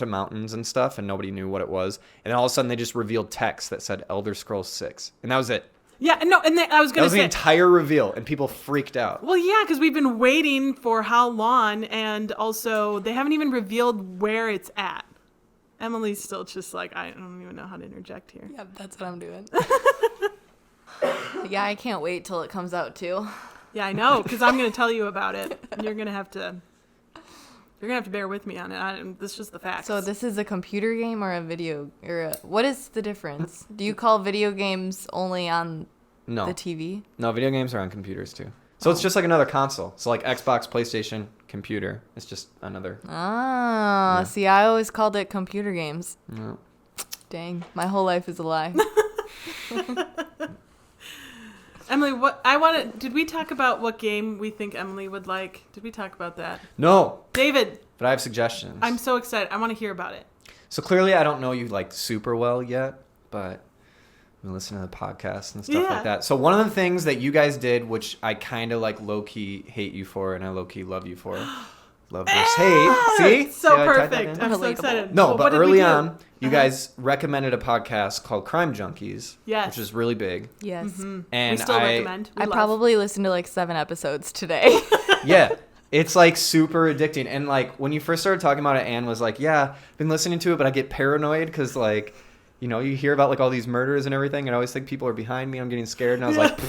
of mountains and stuff, and nobody knew what it was. And then all of a sudden they just revealed text that said Elder Scrolls 6, and that was it. Yeah, no, and I was That going to was the say... entire reveal, and people freaked out. Well, yeah, because we've been waiting for how long, and also they haven't even revealed where it's at. Emily's still just like, I don't even know how to interject here. Yep, that's what I'm doing. Yeah, I can't wait till it comes out too. Yeah, I know, because I'm going to tell you about it. And you're going to have to bear with me on it. This is just the facts. So this is a computer game or a video, what is the difference? Do you call video games only on No. the TV? No, video games are on computers too. So it's just like another console. So like Xbox, PlayStation, computer. It's just another. Ah, see, I always called it computer games. No. Dang, my whole life is a lie. Emily, did we talk about what game we think Emily would like? Did we talk about that? No. David. But I have suggestions. I'm so excited. I want to hear about it. So clearly I don't know you like super well yet, but we listen to the podcast and stuff like that. So one of the things that you guys did, which I kind of like low-key hate you for and I low-key love you for. Love versus hate. See? So See how I tied that perfect. in? I'm so Relatable. excited. No, Well, but what did we early do? on, you guys recommended a podcast called Crime Junkies, Yes. which is really big. Yes. Mm-hmm. And We still recommend. We I love. probably listened to like 7 episodes today. Yeah, it's like super addicting. And like when you first started talking about it, Anne was like, "Yeah, I've been listening to it, but I get paranoid because like, you know, you hear about like all these murders and everything, and I always think people are behind me. I'm getting scared." And I was like,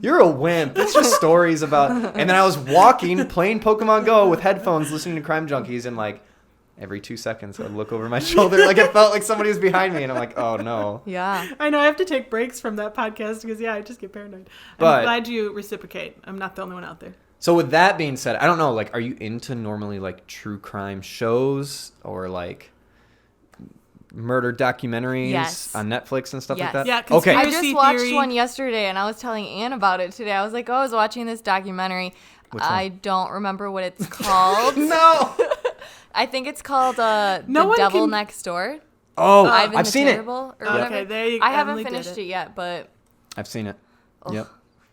"You're a wimp. It's just stories about." And then I was walking, playing Pokemon Go with headphones, listening to Crime Junkies, and like every 2 seconds I'd look over my shoulder, like it felt like somebody was behind me, and I'm like, "Oh no." Yeah. I know I have to take breaks from that podcast because I just get paranoid. But- I'm glad you reciprocate. I'm not the only one out there. So with that being said, I don't know, like, are you into normally like true crime shows or like murder documentaries Yes. on Netflix and stuff Yes. like that? Yeah, Okay. I Conspiracy just watched theory. one yesterday and I was telling Anne about it today. I was like, oh, I was watching this documentary. Which one? I don't remember what it's called. No. I think it's called The one Devil can- Next Door. Oh, Ivan I've the seen it. Terrible, or Okay, whatever. there you- I haven't Emily did finished it yet, but I've seen it. Ugh. Yep.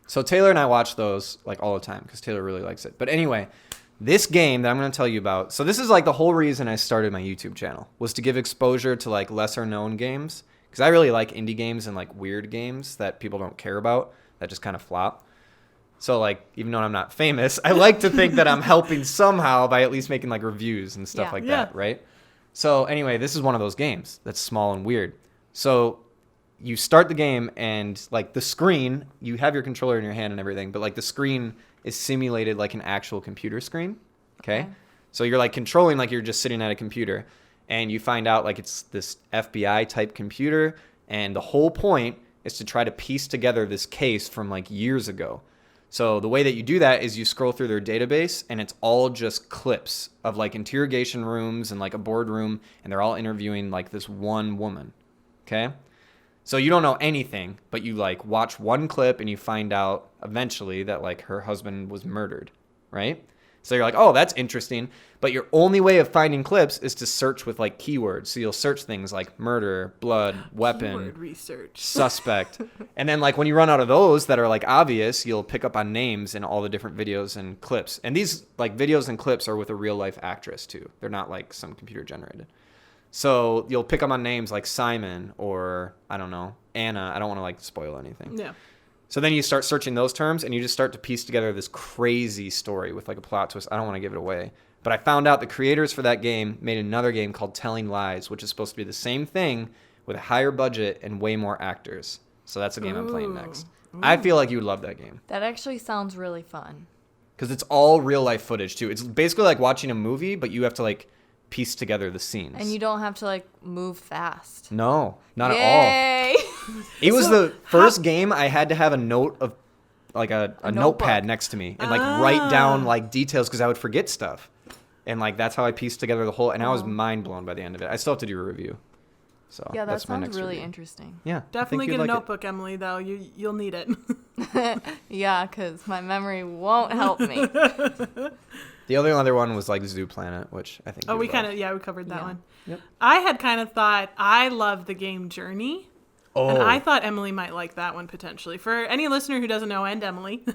So Taylor and I watch those like all the time because Taylor really likes it. But anyway, this game that I'm going to tell you about. So this is like the whole reason I started my YouTube channel was to give exposure to like lesser known games because I really like indie games and like weird games that people don't care about that just kind of flop. So like even though I'm not famous, I like to think that I'm helping somehow by at least making like reviews and stuff Yeah. like Yeah. that, right? So anyway, this is one of those games that's small and weird. So you start the game and like the screen, you have your controller in your hand and everything, but like the screen is simulated like an actual computer screen. Okay. Okay. So you're like controlling like you're just sitting at a computer and you find out like it's this FBI type computer. And the whole point is to try to piece together this case from like years ago. So the way that you do that is you scroll through their database and it's all just clips of like interrogation rooms and like a boardroom and they're all interviewing like this one woman. Okay. So you don't know anything, but you like watch one clip and you find out eventually that like her husband was murdered, right? So you're like, oh, that's interesting. But your only way of finding clips is to search with like keywords. So you'll search things like murder, blood, weapon, Keyword research. suspect. And then like when you run out of those that are like obvious, you'll pick up on names in all the different videos and clips. And these like videos and clips are with a real life actress too. They're not like some computer generated. So you'll pick up on names like Simon or I don't know, Anna. I don't want to like spoil anything. Yeah. So then you start searching those terms and you just start to piece together this crazy story with like a plot twist. I don't want to give it away. But I found out the creators for that game made another game called Telling Lies, which is supposed to be the same thing with a higher budget and way more actors. So that's the game I'm playing next. I feel like you would love that game that actually sounds really fun. because it's all real life footage too. It's basically like watching a movie, but you have to like piece together the scenes. And you don't have to like move fast. No, not at all. Yay! It was So the first game I had to have a note of like a notepad notebook. next to me and like write down like details because I would forget stuff. And like that's how I pieced together the whole and I was mind blown by the end of it. I still have to do a review. So Yeah, that that's my sounds next really review. interesting. Yeah. I Definitely think get a you'd like it. notebook, Emily, though. You'll need it. Yeah, because my memory won't help me. The other one was like Zoo Planet, which I think Oh, you we would love. we covered that Yeah. one. Yep. I had kind of thought I love the game Journey. Oh. And I thought Emily might like that one potentially. For any listener who doesn't know, and Emily,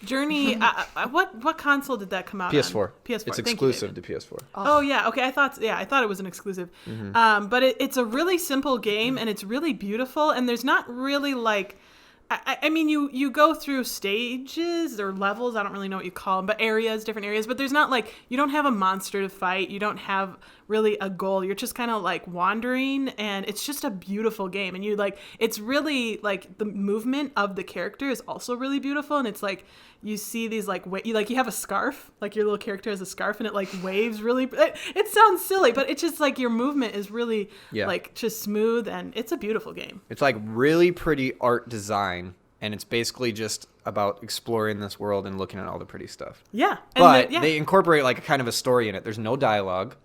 Journey, what console did that come out PS4. on? PS4. It's Thank you, exclusive David. to PS4. Oh yeah, okay. I thought it was an exclusive, but it's a really simple game and it's really beautiful and there's not really like I mean, you go through stages or levels. I don't really know what you call them, but areas, different areas. But there's not like, you don't have a monster to fight. You don't have really a goal. You're just kind of like wandering, and it's just a beautiful game. And you like, it's really like the movement of the character is also really beautiful. And it's like, you see these like, you have a scarf, like your little character has a scarf, and it like waves really, it sounds silly, but it's just like your movement is really like just smooth, and it's a beautiful game. It's like really pretty art design, and it's basically just about exploring this world and looking at all the pretty stuff. Yeah. But they incorporate like a kind of a story in it. There's no dialogue,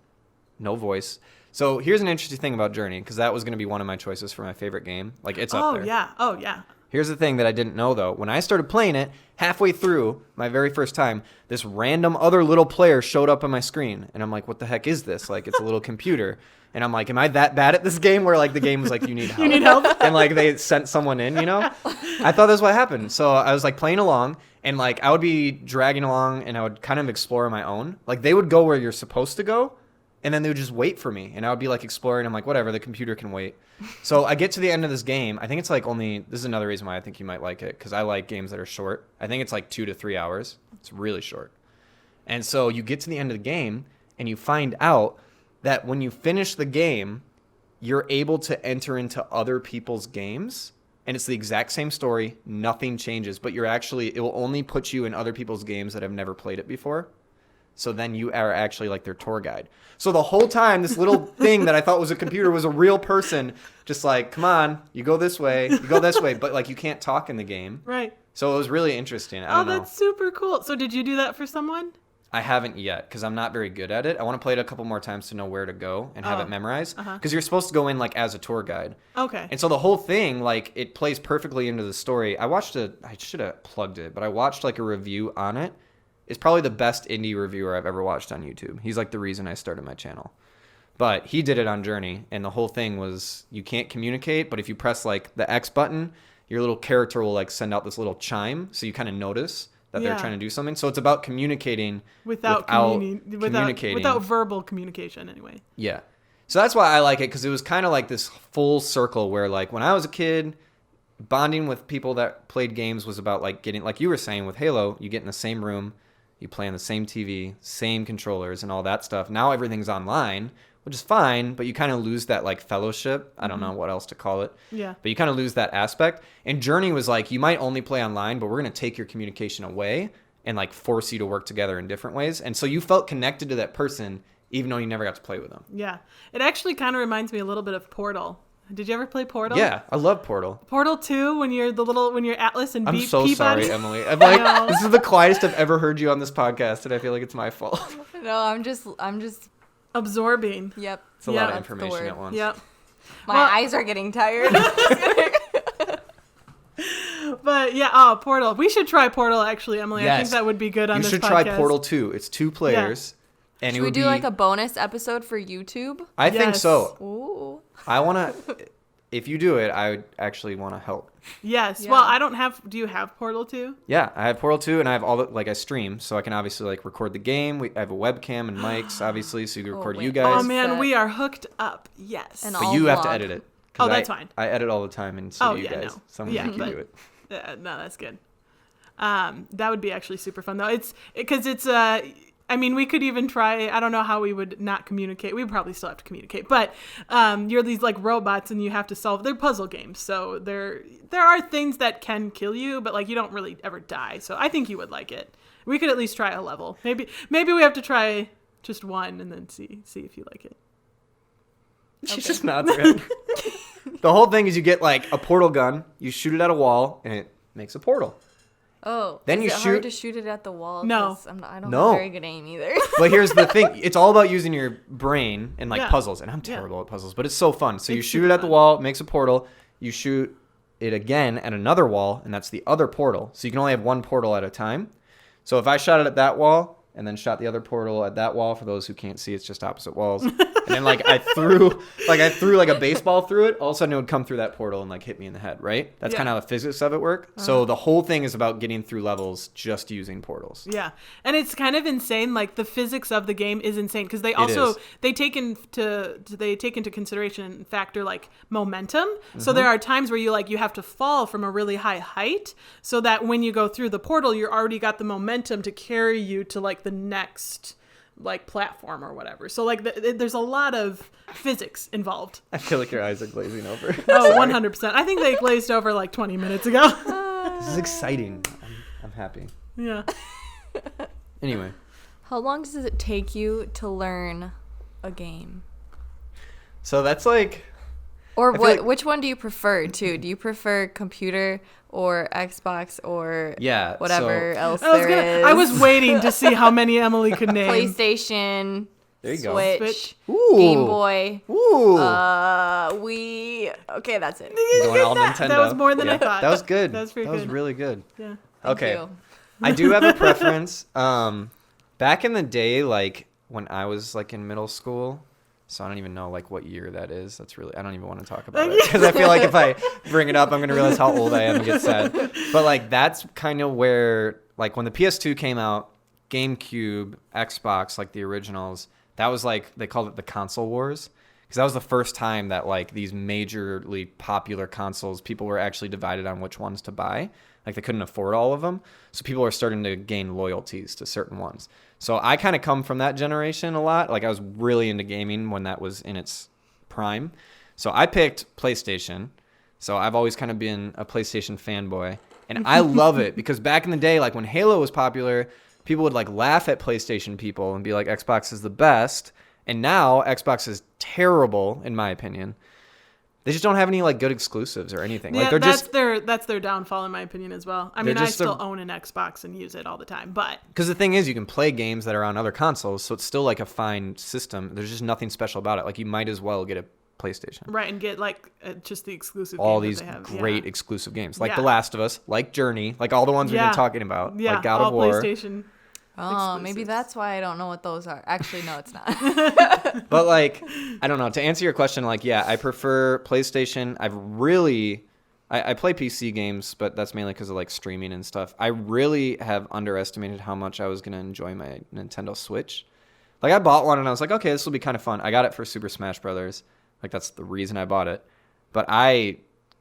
no voice. So here's an interesting thing about Journey, because that was going to be one of my choices for my favorite game. Like, it's up there. Oh, yeah. Here's the thing that I didn't know, though. When I started playing it, halfway through my very first time, this random other little player showed up on my screen. And I'm like, what the heck is this? Like, it's a little computer. And I'm like, am I that bad at this game? Where, like, the game was like, you need help. You need help? And, like, they sent someone in, you know? I thought that's what happened. So I was, like, playing along. And, like, I would be dragging along, and I would kind of explore on my own. Like, they would go where you're supposed to go. And then they would just wait for me. And I would be, like, exploring. I'm like, whatever, the computer can wait. So I get to the end of this game. I think it's, like, this is another reason why I think you might like it, because I like games that are short. I think it's, like, 2 to 3 hours. It's really short. And so you get to the end of the game, and you find out that when you finish the game, you're able to enter into other people's games. And it's the exact same story. Nothing changes. But it will only put you in other people's games that have never played it before. So then you are actually like their tour guide. So the whole time, this little thing that I thought was a computer was a real person. Just like, come on, you go this way, you go this way. But like, you can't talk in the game. Right. So it was really interesting. I don't know. That's super cool. So did you do that for someone? I haven't yet, because I'm not very good at it. I want to play it a couple more times to know where to go and have it memorized. Because you're supposed to go in like as a tour guide. Okay. And so the whole thing, like, it plays perfectly into the story. I should have plugged it, but I watched like a review on it. It's probably the best indie reviewer I've ever watched on YouTube. He's like the reason I started my channel. But he did it on Journey, and the whole thing was you can't communicate, but if you press like the X button, your little character will like send out this little chime, so you kind of notice that they're trying to do something. So it's about communicating without communicating. Without verbal communication anyway. Yeah. So that's why I like it, because it was kind of like this full circle where like when I was a kid, bonding with people that played games was about like getting, like you were saying with Halo, you get in the same room, you play on the same TV, same controllers and all that stuff. Now everything's online, which is fine, but you kind of lose that like fellowship. I don't know what else to call it. Yeah. But you kind of lose that aspect. And Journey was like, you might only play online, but we're going to take your communication away and like force you to work together in different ways. And so you felt connected to that person, even though you never got to play with them. Yeah. It actually kind of reminds me a little bit of Portal. Did you ever play Portal? Yeah, I love Portal. Portal 2, when you're Atlas and I'm so Peabody. sorry, Emily. I'm like, this is the quietest I've ever heard you on this podcast, and I feel like it's my fault. No, I'm just absorbing. Yep. It's a lot of information at once. Yep. My eyes are getting tired. But yeah, Portal. We should try Portal, actually, Emily. Yes. I think that would be good on this podcast. You should try Portal 2. It's 2 players. Yeah. And should we do like a bonus episode for YouTube? I think so. Ooh. I want to, if you do it, I would actually want to help. Yes. Yeah. Well, do you have Portal 2? Yeah, I have Portal 2, and I have I stream, so I can obviously like record the game. I have a webcam and mics, obviously, so you can record you guys. Oh man, we are hooked up. Yes. And but you have to edit it. That's fine. I edit all the time, and so do you guys. No. Someone make you do it. No, that's good. That would be actually super fun, though. I mean, we could even try, I don't know how we would not communicate. We would probably still have to communicate. But you're these like robots and you have to solve, they're puzzle games. So there are things that can kill you, but like you don't really ever die. So I think you would like it. We could at least try a level. Maybe we have to try just one and then see if you like it. She just nods her head. The whole thing is you get like a portal gun, you shoot it at a wall, and it makes a portal. Oh, then is it hard to shoot it at the wall? No. I don't have very good aim either. But here's the thing. It's all about using your brain and like Yeah. puzzles. And I'm terrible at puzzles, but it's so fun. So you shoot it at the wall, it makes a portal. You shoot it again at another wall, and that's the other portal. So you can only have one portal at a time. So if I shot it at that wall and then shot the other portal at that wall, for those who can't see, it's just opposite walls. And then like I threw like a baseball through it. All of a sudden it would come through that portal and like hit me in the head, right? That's kind of how the physics of it work. So the whole thing is about getting through levels just using portals. Yeah. And it's kind of insane. Like the physics of the game is insane because they take into consideration factor like momentum. So there are times where you have to fall from a really high height so that when you go through the portal, you're already got the momentum to carry you to like the next like platform or whatever. So like there's a lot of physics involved. I feel like your eyes are glazing over. Oh, 100%. I think they glazed over like 20 minutes ago. This is exciting. I'm happy. Yeah. Anyway. How long does it take you to learn a game? So that's like... Or which one do you prefer, too? Do you prefer computer or Xbox or whatever else there is? I was waiting to see how many Emily could name. PlayStation, there you Switch, go. Game Boy. Ooh. Wii. Okay, that's it. Going all Nintendo. That was more than I thought. That was good. That was pretty good. That was good. really good. Yeah. Okay. Thank you. I do have a preference. Back in the day, like when I was like in middle school, so I don't even know like what year that is. That's really, I don't even want to talk about it because I feel like if I bring it up, I'm going to realize how old I am and get sad. But like that's kind of where like when the PS2 came out, GameCube, Xbox, like the originals, that was like, they called it the console wars. Because that was the first time that like these majorly popular consoles, people were actually divided on which ones to buy. Like they couldn't afford all of them. So people were starting to gain loyalties to certain ones. So I kind of come from that generation a lot. Like I was really into gaming when that was in its prime. So I picked PlayStation. So I've always kind of been a PlayStation fanboy. And I love it because back in the day, like when Halo was popular, people would like laugh at PlayStation people and be like, Xbox is the best. And now Xbox is terrible, in my opinion. They just don't have any like good exclusives or anything. Yeah, like they're that's their downfall in my opinion as well. I mean, I still own an Xbox and use it all the time, but because the thing is, you can play games that are on other consoles, so it's still like a fine system. There's just nothing special about it. Like you might as well get a PlayStation, right, and get like just the exclusive. All games these that they have. great exclusive games, like The Last of Us, like Journey, like all the ones we've been talking about, like God of War. PlayStation. Oh, maybe that's why I don't know what those are. Actually, no, it's not. But like, I don't know. To answer your question, like, yeah, I prefer PlayStation. I play PC games, but that's mainly because of like streaming and stuff. I really have underestimated how much I was going to enjoy my Nintendo Switch. Like I bought one and I was like, okay, this will be kind of fun. I got it for Super Smash Brothers. Like that's the reason I bought it. But I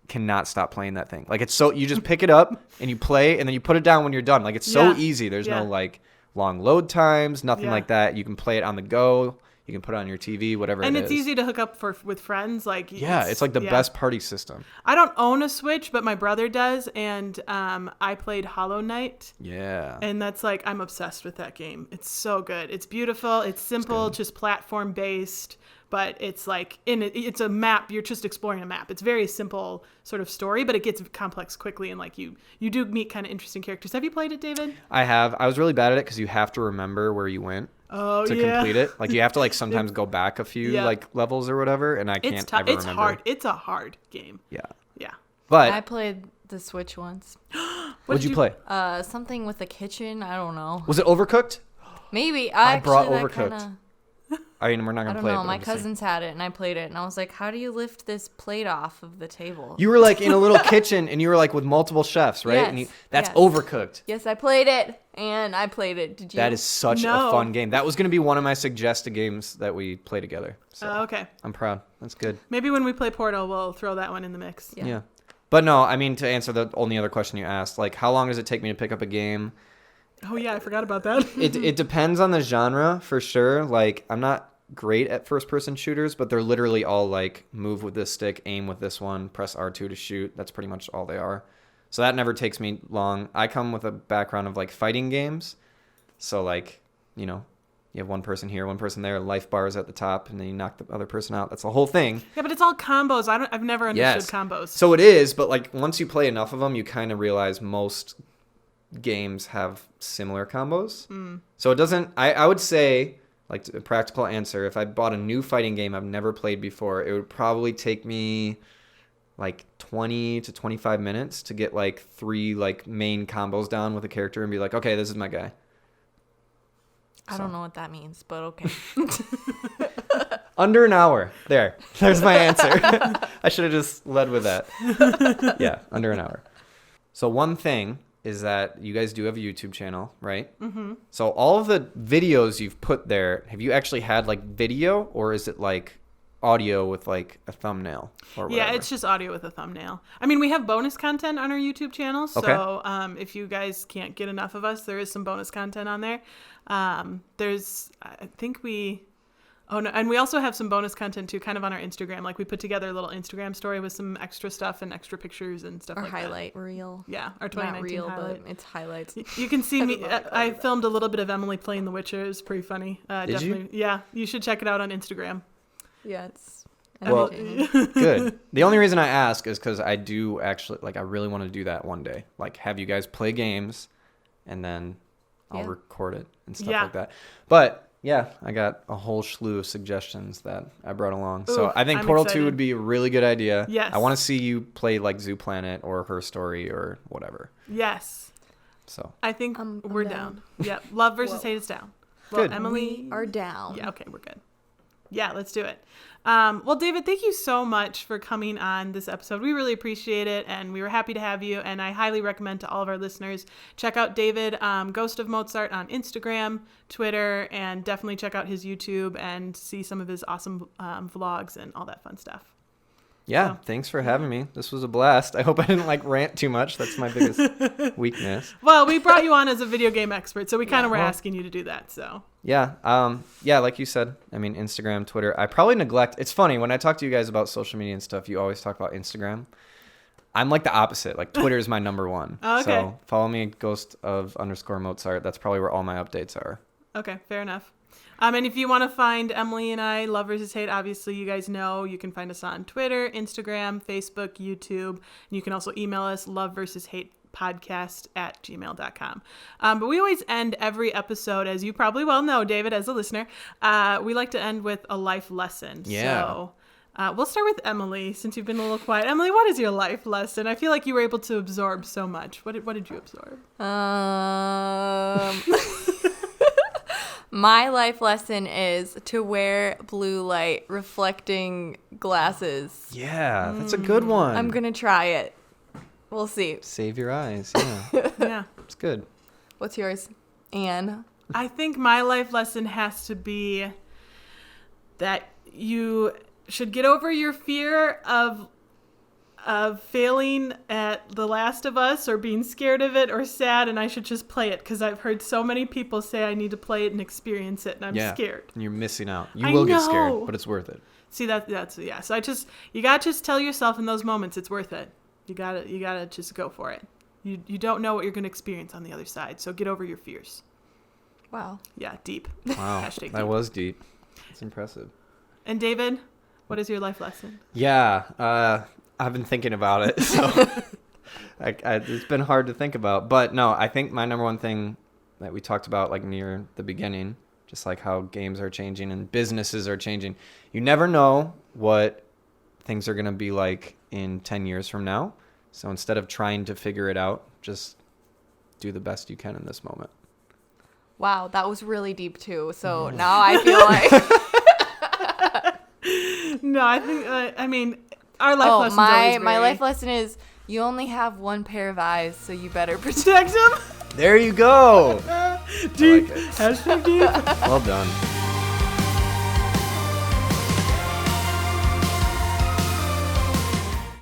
cannot stop playing that thing. Like it's so, you just pick it up and you play and then you put it down when you're done. Like it's so easy. There's no like long load times, nothing like that. You can play it on the go. You can put it on your TV, whatever it is. And it's easy to hook up with friends. Like it's like the best party system. I don't own a Switch, but my brother does, and I played Hollow Knight. Yeah. And that's like, I'm obsessed with that game. It's so good. It's beautiful. It's simple, just platform based, but it's like it's a map. You're just exploring a map. It's very simple sort of story, but it gets complex quickly, and like you do meet kind of interesting characters. Have you played it, David? I have. I was really bad at it because you have to remember where you went. To complete it. Like you have to like sometimes go back a few like levels or whatever, and I can't ever it's remember. hard. It's a hard game. Yeah. Yeah. But I played the Switch once. What'd you play? Something with a kitchen. I don't know. Was it Overcooked? Maybe. I brought Overcooked. I mean, we're not gonna play it. I don't know. My cousins had it, and I played it, and I was like, "How do you lift this plate off of the table?" You were like in a little kitchen, and you were like with multiple chefs, right? Yes, And that's Overcooked. Yes, I played it, and I played it. Did you? That is such a fun game. That was gonna be one of my suggested games that we play together. So okay. I'm proud. That's good. Maybe when we play Portal, we'll throw that one in the mix. Yeah. But no, I mean, to answer the only other question you asked, like, how long does it take me to pick up a game? Oh yeah, I forgot about that. It depends on the genre for sure. Like, I'm not great at first-person shooters, but they're literally all like move with this stick, aim with this one, press R2 to shoot. That's pretty much all they are. So that never takes me long. I come with a background of like fighting games. So like, you know, you have one person here, one person there, life bars at the top, and then you knock the other person out. That's the whole thing. Yeah, but it's all combos. I've never understood combos. So it is, but like once you play enough of them, you kind of realize most games have similar combos. So it doesn't, I would say, like a practical answer, if I bought a new fighting game I've never played before, it would probably take me like 20 to 25 minutes to get like 3 like main combos down with a character and be like, okay, this is my guy. I don't know what that means, but okay. Under an hour. There's my answer. I should have just led with that. Yeah, under an hour. So one thing is that you guys do have a YouTube channel, right? Mm-hmm. So all of the videos you've put there, have you actually had like video, or is it like audio with like a thumbnail or whatever? Yeah, it's just audio with a thumbnail. I mean, we have bonus content on our YouTube channel, so if you guys can't get enough of us, there is some bonus content on there. And we also have some bonus content too, kind of on our Instagram. Like we put together a little Instagram story with some extra stuff and extra pictures and stuff like that. Our highlight reel. Yeah, our 2019 Not real, highlight. but it's highlights. You can see me. I filmed a little bit of Emily playing The Witcher. It was pretty funny. Did you? Yeah, you should check it out on Instagram. Yeah, it's Well, entertaining. good. The only reason I ask is because I do actually, like, I really want to do that one day. Like, have you guys play games, and then I'll record it and stuff like that. But yeah, I got a whole slew of suggestions that I brought along. So I think Portal 2 would be a really good idea. Yes. I want to see you play like Zoo Planet or Her Story or whatever. Yes. So I think we're down. Yep. Love versus hate is down. Well, Good. Emily We are down. Yeah, okay, we're good. Yeah, let's do it. Well, David, thank you so much for coming on this episode. We really appreciate it, and we were happy to have you. And I highly recommend to all of our listeners, check out David, Ghost of Mozart on Instagram, Twitter, and definitely check out his YouTube and see some of his awesome vlogs and all that fun stuff. yeah, thanks for having me. This was a blast. I hope I didn't like rant too much. That's my biggest weakness. Well, we brought you on as a video game expert, so we kind of were asking you to do that. So Yeah. Yeah, like you said, I mean, Instagram, Twitter. I probably neglect. It's funny when I talk to you guys about social media and stuff, you always talk about Instagram. I'm like the opposite. Like Twitter is my number one. Okay. So follow me, @Ghost_of_Mozart. That's probably where all my updates are. Okay, fair enough. And if you want to find Emily and I, Love versus Hate, obviously you guys know you can find us on Twitter, Instagram, Facebook, YouTube. And you can also email us loveversushatepodcast@gmail.com. But we always end every episode, as you probably well know, David, as a listener, we like to end with a life lesson. Yeah. So we'll start with Emily, since you've been a little quiet. Emily, what is your life lesson? I feel like you were able to absorb so much. What did you absorb? My life lesson is to wear blue light reflecting glasses. Yeah, that's a good one. I'm going to try it. We'll see. Save your eyes. Yeah, Yeah. it's good. What's yours, Anne? I think my life lesson has to be that you should get over your fear of failing at The Last of Us or being scared of it or sad, and I should just play it, because I've heard so many people say I need to play it and experience it, and I'm scared. And you're missing out. You I will get know. scared, but it's worth it. See, that's yeah. So you gotta just tell yourself in those moments it's worth it. You gotta just go for it. You don't know what you're gonna experience on the other side, so get over your fears. Wow. Yeah, deep. Wow, Hashtag that deep. was deep. It's impressive. And David, what is your life lesson? Yeah, I've been thinking about it, so it's been hard to think about. But no, I think my number one thing that we talked about like near the beginning, just like how games are changing and businesses are changing. You never know what things are going to be like in 10 years from now. So instead of trying to figure it out, just do the best you can in this moment. Wow, that was really deep too. So now I feel like No, I think I mean our life lessons. my life lesson is you only have one pair of eyes, so you better protect them. There you go. Deep. I like it. Hashtag deep. Well done.